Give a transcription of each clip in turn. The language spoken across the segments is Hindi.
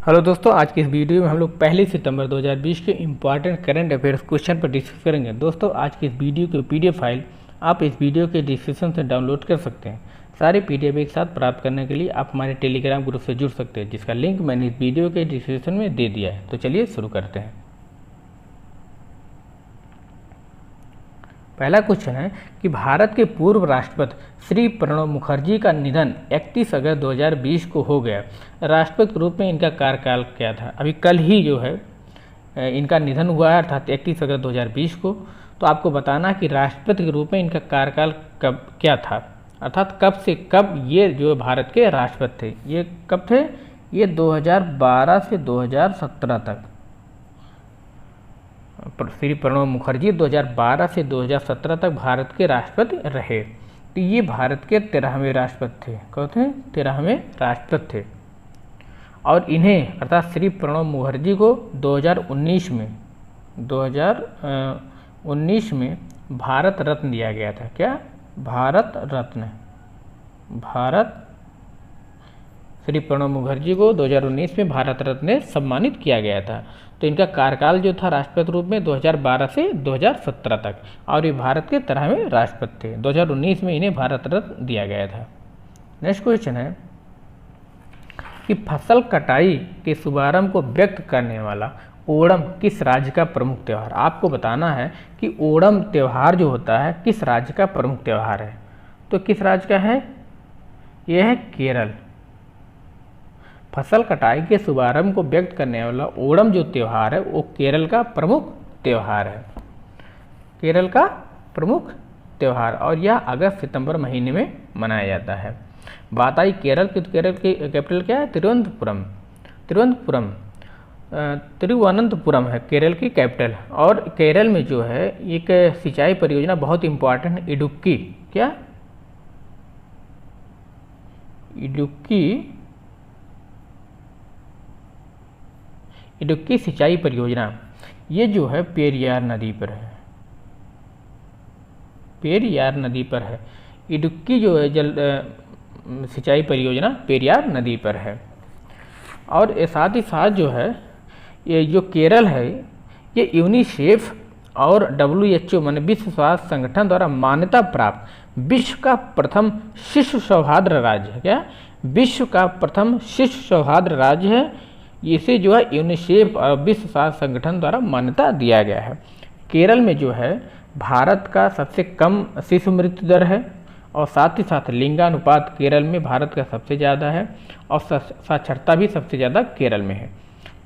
हेलो दोस्तों, आज की इस वीडियो में हम लोग 1 सितंबर 2020 के इम्पॉर्टेंट करंट अफेयर्स क्वेश्चन पर डिस्कस करेंगे। दोस्तों, आज की इस वीडियो की पीडीएफ फाइल आप इस वीडियो के डिस्क्रिप्शन से डाउनलोड कर सकते हैं। सारे पीडीएफ एक साथ प्राप्त करने के लिए आप हमारे टेलीग्राम ग्रुप से जुड़ सकते हैं, जिसका लिंक मैंने इस वीडियो के डिस्क्रिप्शन में दे दिया है। तो चलिए शुरू करते हैं। पहला क्वेश्चन है कि भारत के पूर्व राष्ट्रपति श्री प्रणब मुखर्जी का निधन 31 अगस्त 2020 को हो गया। राष्ट्रपति के रूप में इनका कार्यकाल क्या था? अभी कल ही जो है इनका निधन हुआ है, अर्थात 31 अगस्त 2020 को। तो आपको बताना कि राष्ट्रपति के रूप में इनका कार्यकाल कब क्या था, अर्थात कब से कब ये जो भारत के राष्ट्रपति थे। ये कब थे? ये 2012 से 2017 तक। श्री प्रणब मुखर्जी 2012 से 2017 तक भारत के राष्ट्रपति रहे। तो ये भारत के 13वें राष्ट्रपति थे। कौन थे? 13वें राष्ट्रपति थे। और इन्हें अर्थात श्री प्रणब मुखर्जी को 2019 में भारत रत्न दिया गया था। क्या? भारत रत्न। श्री प्रणब मुखर्जी को 2019 में भारत रत्न से सम्मानित किया गया था। तो इनका कार्यकाल जो था राष्ट्रपति रूप में 2012 से 2017 तक, और ये भारत के 13वें राष्ट्रपति थे। 2019 में इन्हें भारत रत्न दिया गया था। नेक्स्ट क्वेश्चन है कि फसल कटाई के शुभारंभ को व्यक्त करने वाला ओणम किस राज्य का प्रमुख त्यौहार? आपको बताना है कि ओणम त्यौहार जो होता है किस राज्य का प्रमुख त्यौहार है। तो किस राज्य का है? यह है केरल। फसल कटाई के शुभारंभ को व्यक्त करने वाला ओणम जो त्यौहार है वो केरल का प्रमुख त्यौहार है। केरल का प्रमुख त्यौहार, और यह अगस्त सितंबर महीने में मनाया जाता है। बात आई केरल की, तो केरल की कैपिटल क्या है? तिरुवनंतपुरम है केरल की कैपिटल। और केरल में जो है एक सिंचाई परियोजना बहुत इंपॉर्टेंट है, इडुक्की। क्या? इडुक्की सिंचाई परियोजना, ये जो है पेरियार नदी पर है। पेरियार नदी पर है इडुक्की जो है सिंचाई परियोजना पेरियार नदी पर है। और साथ ही साथ जो है ये जो केरल है ये यूनिसेफ और WHO माने विश्व स्वास्थ्य संगठन द्वारा मान्यता प्राप्त विश्व का प्रथम शिशु सौहार्द राज्य है। क्या? विश्व का प्रथम शिशु सौहार्द राज्य है। इसे जो है यूनिसेफ और विश्व स्वास्थ्य संगठन द्वारा मान्यता दिया गया है। केरल में जो है भारत का सबसे कम शिशु मृत्यु दर है, और साथ ही साथ लिंगानुपात केरल में भारत का सबसे ज़्यादा है, और साक्षरता भी सबसे ज़्यादा केरल में है।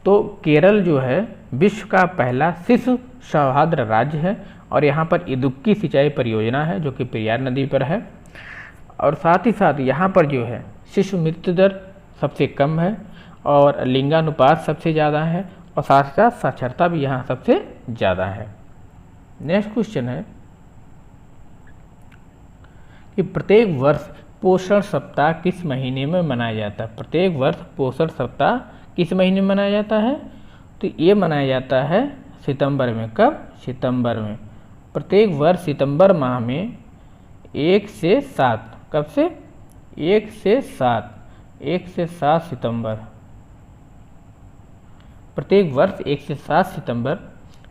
तो केरल जो है विश्व का पहला शिशु सौहार्द राज्य है। और यहाँ पर इडुक्की सिंचाई परियोजना है जो कि पेरियार नदी पर है। और साथ ही साथ यहाँ पर जो है शिशु मृत्यु दर सबसे कम है, और लिंगानुपात सबसे ज़्यादा है, और साथ ही साथ साक्षरता भी यहाँ सबसे ज़्यादा है। नेक्स्ट क्वेश्चन है कि प्रत्येक वर्ष पोषण सप्ताह किस महीने में मनाया जाता है? प्रत्येक वर्ष पोषण सप्ताह किस महीने में मनाया जाता है? तो ये मनाया जाता है सितंबर में। कब? सितंबर में। प्रत्येक वर्ष सितंबर माह में 1 से 7। कब से? 1 से 7 सितंबर। प्रत्येक वर्ष 1 से 7 सितंबर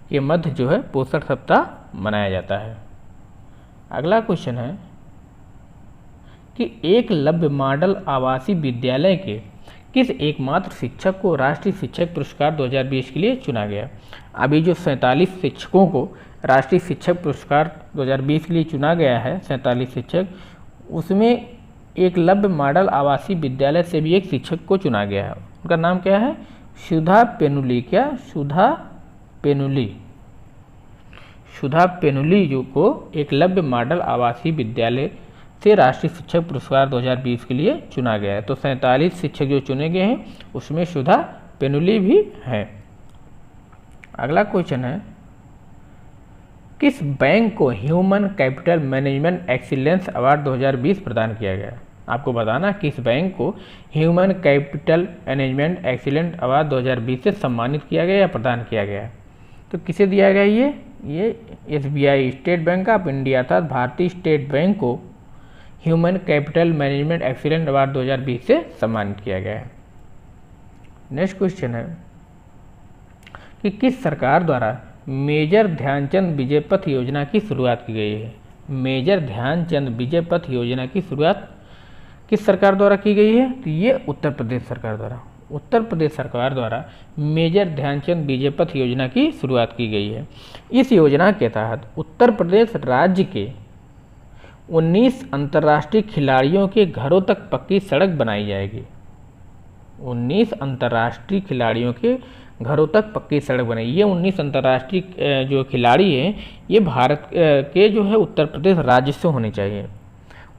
के मध्य जो है पोषण सप्ताह मनाया जाता है। अगला क्वेश्चन है कि एकलव्य मॉडल आवासीय विद्यालय के किस एकमात्र शिक्षक को राष्ट्रीय शिक्षक पुरस्कार 2020 के लिए चुना गया? अभी जो 47 शिक्षकों को राष्ट्रीय शिक्षक पुरस्कार 2020 के लिए चुना गया है, 47 शिक्षक, उसमें एकलव्य मॉडल आवासीय विद्यालय से भी एक शिक्षक को चुना गया है। उनका नाम क्या है? सुधा पेनुली। क्या? सुधा पेनुली जो को एकलव्य मॉडल आवासीय विद्यालय से राष्ट्रीय शिक्षक पुरस्कार 2020 के लिए चुना गया है। तो 47 शिक्षक जो चुने गए हैं उसमें सुधा पेनुली भी है। अगला क्वेश्चन है किस बैंक को human capital management excellence award 2020 प्रदान किया गया? आपको बताना किस बैंक को human capital management excellence award 2020 से सम्मानित किया गया या प्रदान किया गया? तो किसे दिया गया? ये SBI state bank of India अर्थात भारतीय स्टेट बैंक को human capital management excellence award 2020 से सम्मानित किया गया है। नेक्स्ट क्वेश्चन है कि किस सरकार द्वारा मेजर ध्यानचंद विजय पथ योजना की शुरुआत की गई है। मेजर ध्यानचंद विजय पथ योजना की शुरुआत किस सरकार द्वारा की गई है? तो ये उत्तर प्रदेश सरकार द्वारा, उत्तर प्रदेश सरकार द्वारा मेजर ध्यानचंद विजय पथ योजना की शुरुआत की गई है। इस योजना के तहत उत्तर प्रदेश राज्य के 19 अंतर्राष्ट्रीय खिलाड़ियों के घरों तक पक्की सड़क बनाई जाएगी। 19 अंतर्राष्ट्रीय खिलाड़ियों के घरों तक पक्की सड़क बनाई। ये 19 अंतर्राष्ट्रीय जो खिलाड़ी हैं ये भारत के जो है उत्तर प्रदेश राज्य से होने चाहिए।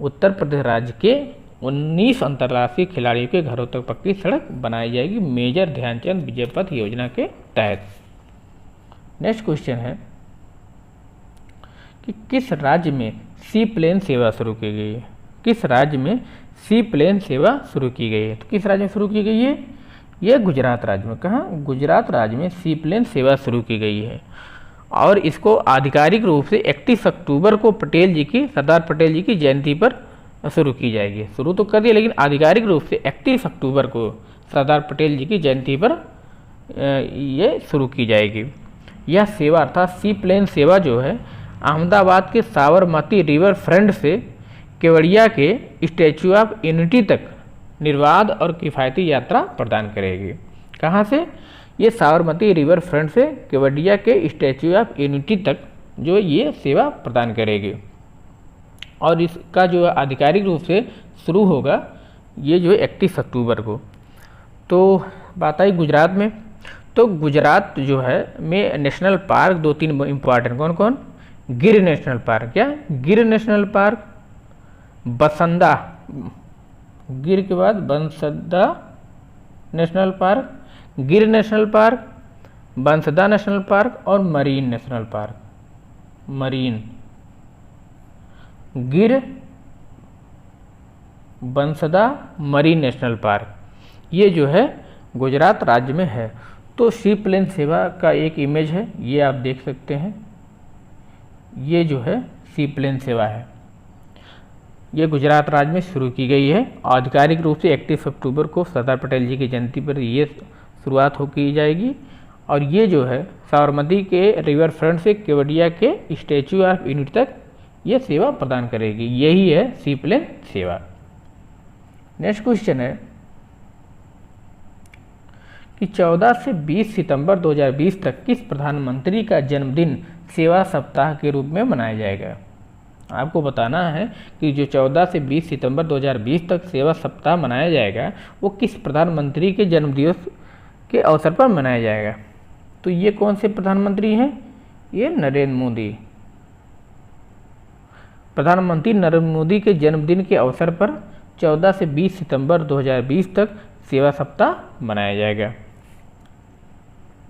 उत्तर प्रदेश राज्य के 19 अंतर्राष्ट्रीय खिलाड़ियों के घरों तक पक्की सड़क बनाई जाएगी मेजर ध्यानचंद विजय पथ योजना के तहत। नेक्स्ट क्वेश्चन है कि किस राज्य में सी प्लेन सेवा शुरू की गई है। किस राज्य में सी प्लेन सेवा शुरू की गई है? तो किस राज्य में शुरू की गई है? यह गुजरात राज्य में। कहाँ? गुजरात राज्य में सी प्लेन सेवा शुरू की गई है और इसको आधिकारिक रूप से 31 अक्टूबर को पटेल जी की, सरदार पटेल जी की जयंती पर शुरू की जाएगी। शुरू तो कर दिया लेकिन आधिकारिक रूप से 31 अक्टूबर को सरदार पटेल जी की जयंती पर ये शुरू की जाएगी। यह सेवा अर्थात सी प्लेन सेवा जो है अहमदाबाद के साबरमती रिवर फ्रंट से केवड़िया के स्टैचू ऑफ यूनिटी तक निर्बाध और किफ़ायती यात्रा प्रदान करेगी। कहाँ से? ये साबरमती रिवर फ्रंट से केवड़िया के स्टैचू ऑफ यूनिटी तक जो ये सेवा प्रदान करेगी और इसका जो आधिकारिक रूप से शुरू होगा ये जो 31 अक्टूबर को। तो बात आई गुजरात में, तो गुजरात जो है में नेशनल पार्क 2-3 इम्पॉर्टेंट कौन कौन? गिर नेशनल पार्क। क्या? गिर नेशनल पार्क, बसंदा, गिर के बाद बंसदा नेशनल पार्क, गिर नेशनल पार्क, बंसदा नेशनल पार्क और मरीन नेशनल पार्क। मरीन, गिर, बंसदा, मरीन नेशनल पार्क, ये जो है गुजरात राज्य में है। तो सी प्लेन सेवा का एक इमेज है, ये आप देख सकते हैं। ये जो है सी प्लेन सेवा है, ये गुजरात राज्य में शुरू की गई है। आधिकारिक रूप से 31 अक्टूबर को सरदार पटेल जी की जयंती पर ये शुरुआत हो की जाएगी और ये जो है साबरमती के रिवर फ्रंट से केवड़िया के स्टैचू ऑफ यूनिटी तक ये सेवा प्रदान करेगी। यही है सी प्लेन सेवा। नेक्स्ट क्वेश्चन है कि 14 से 20 सितंबर 2020 तक किस प्रधानमंत्री का जन्मदिन सेवा सप्ताह के रूप में मनाया जाएगा? आपको बताना है कि जो 14 से 20 सितंबर 2020 तक सेवा सप्ताह मनाया जाएगा वो किस प्रधानमंत्री के जन्मदिवस के अवसर पर मनाया जाएगा। तो ये कौन से प्रधानमंत्री हैं? ये नरेंद्र मोदी। प्रधानमंत्री नरेंद्र मोदी के जन्मदिन के अवसर पर 14 से 20 सितंबर 2020 तक सेवा सप्ताह मनाया जाएगा।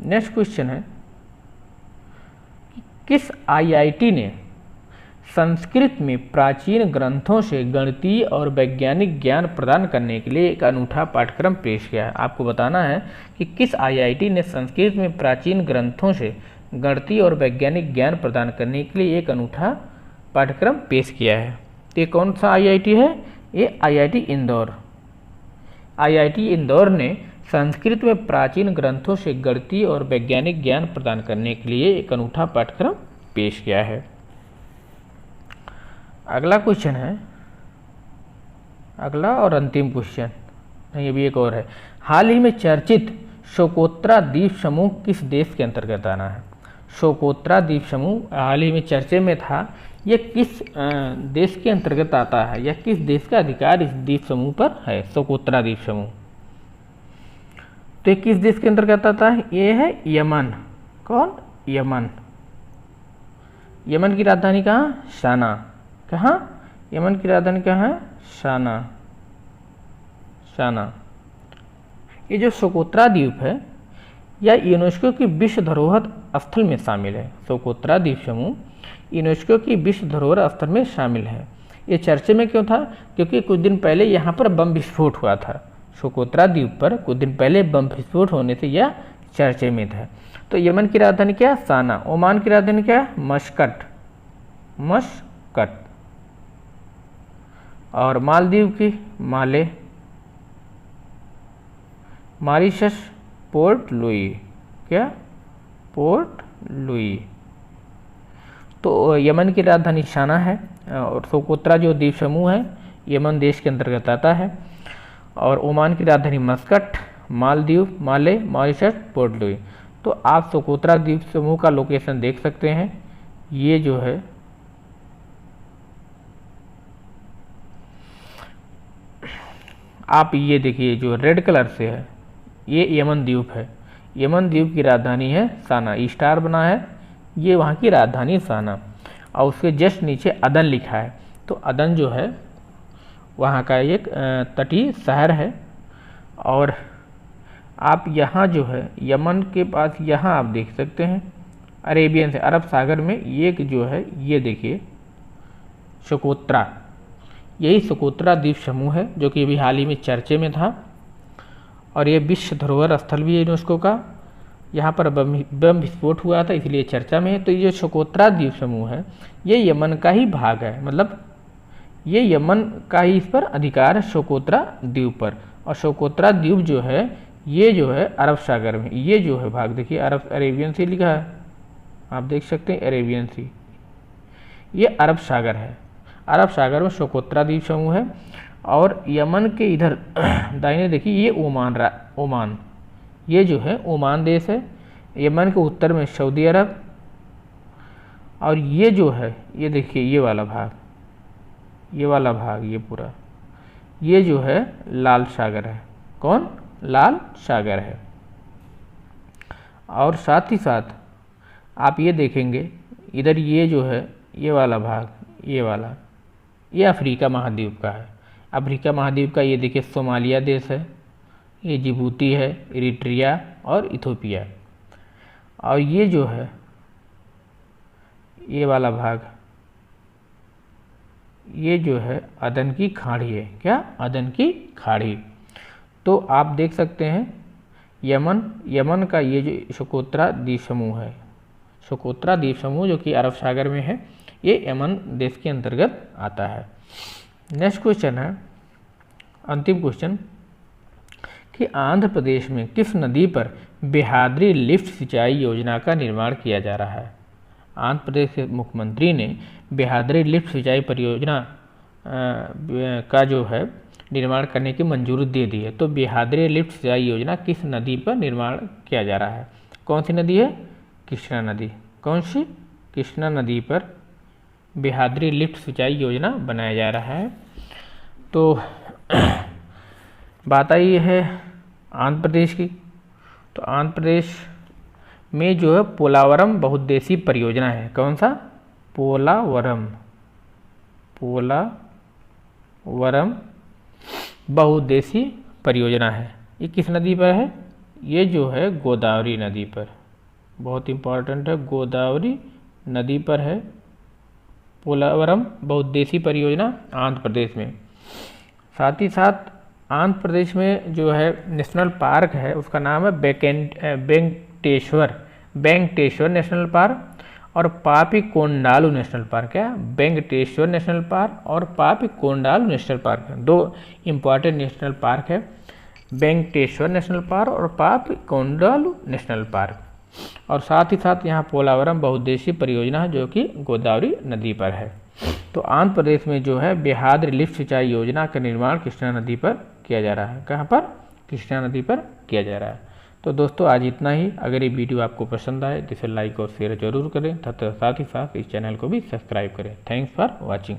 नेक्स्ट क्वेश्चन है किस आईआईटी ने संस्कृत में प्राचीन ग्रंथों से गणितीय और वैज्ञानिक ज्ञान प्रदान करने के लिए एक अनूठा पाठ्यक्रम पेश किया है? आपको बताना है कि किस आईआईटी ने संस्कृत में प्राचीन ग्रंथों से गणितीय और वैज्ञानिक ज्ञान प्रदान करने के लिए एक अनूठा पाठ्यक्रम पेश किया है। तो ये कौन सा आईआईटी है? ये आईआईटी इंदौर। आईआईटी इंदौर ने संस्कृत में प्राचीन ग्रंथों से गणितीय और वैज्ञानिक ज्ञान प्रदान करने के लिए एक अनूठा पाठ्यक्रम पेश किया है। अगला क्वेश्चन है, अगला और अंतिम क्वेश्चन नहीं अभी एक और है। हाल ही में चर्चित सोकोत्रा द्वीप समूह किस देश के अंतर्गत आना है? सोकोत्रा द्वीप समूह हाल ही में चर्चे में था, यह किस देश के अंतर्गत आता है या किस देश का अधिकार इस द्वीप समूह पर है? सोकोत्रा द्वीप समूह तो ये किस देश के अंतर्गत आता है? ये है यमन। कौन? यमन। यमन की राजधानी कहाँ? शाना। कहाँ? यमन की राजधानी कहाँ है? शाना। शाना। ये जो सोकोत्रा द्वीप है यह यूनेस्को की विश्व धरोहर स्थल में शामिल है। सोकोत्रा द्वीप समूह यूनेस्को की विश्व धरोहर स्थल में शामिल है। ये चर्चे में क्यों था? क्योंकि कुछ दिन पहले यहाँ पर बम विस्फोट हुआ था। सोकोत्रा द्वीप पर कुछ दिन पहले बम विस्फोट होने से यह चर्चे में था। तो यमन की राजधानी क्या? साना। ओमान की राजधानी क्या? मस्कट। मस्कट। और मालदीव की? माले। मॉरिशस, पोर्ट लुई, क्या पोर्ट लुई। तो यमन की राजधानी साना है और सोकोत्रा जो द्वीप समूह है यमन देश के अंतर्गत आता है। और ओमान की राजधानी मस्कट, मालदीव, माले, मॉरिशस, पोर्ट लुई। तो आप सोकोत्रा द्वीप समूह का लोकेशन देख सकते हैं। ये जो है आप ये देखिए जो रेड कलर से है ये यमन द्वीप है। यमन द्वीप की राजधानी है साना, स्टार बना है, ये वहाँ की राजधानी साना। और उसके जस्ट नीचे अदन लिखा है। तो अदन जो है वहाँ का एक तटीय शहर है। और आप यहाँ जो है यमन के पास यहाँ आप देख सकते हैं अरेबियन से अरब सागर में ये जो है ये देखिए सोकोत्रा, यही सोकोत्रा द्वीप समूह है जो कि अभी हाल ही में चर्चे में था। और ये विश्व धरोहर स्थल भी है यूनेस्को का। यहाँ पर बम विस्फोट हुआ था इसलिए चर्चा में है। तो ये जो सोकोत्रा द्वीप समूह है ये यमन का ही भाग है, मतलब ये यमन का ही इस पर अधिकार है सोकोत्रा द्वीप पर। और सोकोत्रा द्वीप जो है ये जो है अरब सागर में, ये जो है भाग देखिए अरेबियन सी लिखा है, आप देख सकते हैं अरेबियन सी, ये अरब सागर है। अरब सागर में सोकोत्रा द्वीप समूह है। और यमन के इधर दाहिने देखिए ये ओमान, ये जो है ओमान देश है। यमन के उत्तर में सऊदी अरब। और ये जो है ये देखिए ये वाला भाग, ये वाला भाग, ये पूरा ये जो है लाल सागर है। कौन? लाल सागर है। और साथ ही साथ आप ये देखेंगे इधर ये जो है ये वाला भाग, ये वाला ये अफ्रीका महाद्वीप का है। अफ्रीका महाद्वीप का ये देखिए सोमालिया देश है, ये जिबूती है, इरिट्रिया और इथोपिया। और ये जो है ये वाला भाग, ये जो है अदन की खाड़ी है। क्या? अदन की खाड़ी। तो आप देख सकते हैं यमन का ये जो सोकोत्रा द्वीप समूह है, सोकोत्रा द्वीप समूह जो कि अरब सागर में है, ये यमन देश के अंतर्गत आता है। नेक्स्ट क्वेश्चन है, अंतिम क्वेश्चन, कि आंध्र प्रदेश में किस नदी पर बेहादरी लिफ्ट सिंचाई योजना का निर्माण किया जा रहा है? आंध्र प्रदेश के मुख्यमंत्री ने बेहादरी लिफ्ट सिंचाई परियोजना का जो है निर्माण करने की मंजूरी दे दी है। तो बेहादरी लिफ्ट सिंचाई योजना किस नदी पर निर्माण किया जा रहा है? कौन सी नदी है? कृष्णा नदी। कौन सी? कृष्णा नदी पर बेहादरी लिफ्ट सिंचाई योजना बनाया जा रहा है। तो बात आई है आंध्र प्रदेश की। तो आंध्र प्रदेश में जो है पोलावरम बहुउद्देशीय परियोजना है। कौन सा? पोलावरम बहुउद्देशीय परियोजना है। ये किस नदी पर है? ये जो है गोदावरी नदी पर, बहुत इंपॉर्टेंट है, गोदावरी नदी पर है पोलावरम बहुउद्देशीय परियोजना आंध्र प्रदेश में। साथ ही साथ आंध्र प्रदेश में जो है नेशनल पार्क है उसका नाम है वेंकटेश्वर नेशनल पार्क और पापीकोंडालू नेशनल पार्क। क्या? वेंकटेश्वर नेशनल पार्क और पापीकोंडालू नेशनल पार्क, दो इम्पॉर्टेंट नेशनल पार्क है, वेंकटेश्वर नेशनल पार्क और पापीकोंडालू नेशनल पार्क। और साथ ही साथ यहाँ पोलावरम बहुउद्देशीय परियोजना जो कि गोदावरी नदी पर है। तो आंध्र प्रदेश में जो है बेहादरी लिफ्ट सिंचाई योजना का निर्माण कृष्णा नदी पर किया जा रहा है। कहाँ पर? कृष्णा नदी पर किया जा रहा है। तो दोस्तों आज इतना ही। अगर ये वीडियो आपको पसंद आए तो इसे लाइक और शेयर जरूर करें तथा साथ ही साथ इस चैनल को भी सब्सक्राइब करें। Thanks for watching.